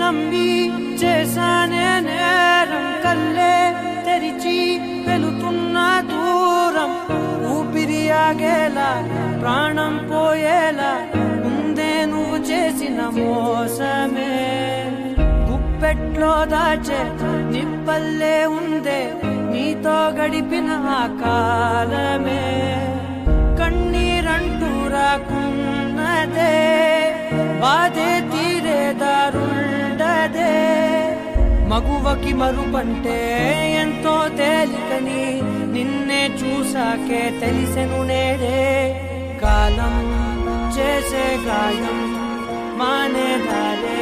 నమ్మి చేశానే నేరం కల్లే తెరిచి వెళుతున్న దూరం ఊపిరి ఆగేలా ప్రాణం పోయేలా ముందే నువ్వు చేసిన మోసమే గుప్పెట్లో దాచే నిప్పల్లే ఉందే నీతో గడిపిన ఆ కాలమే కన్నీరంటూ రాకున్నదే బాధే తీరే దారుండదే మగువకి మరుపంటే ఎంతో తేలికని నిన్నే చూసాకే తెలిసెను నేడే కాలం చేసే గాయం మానేదాలే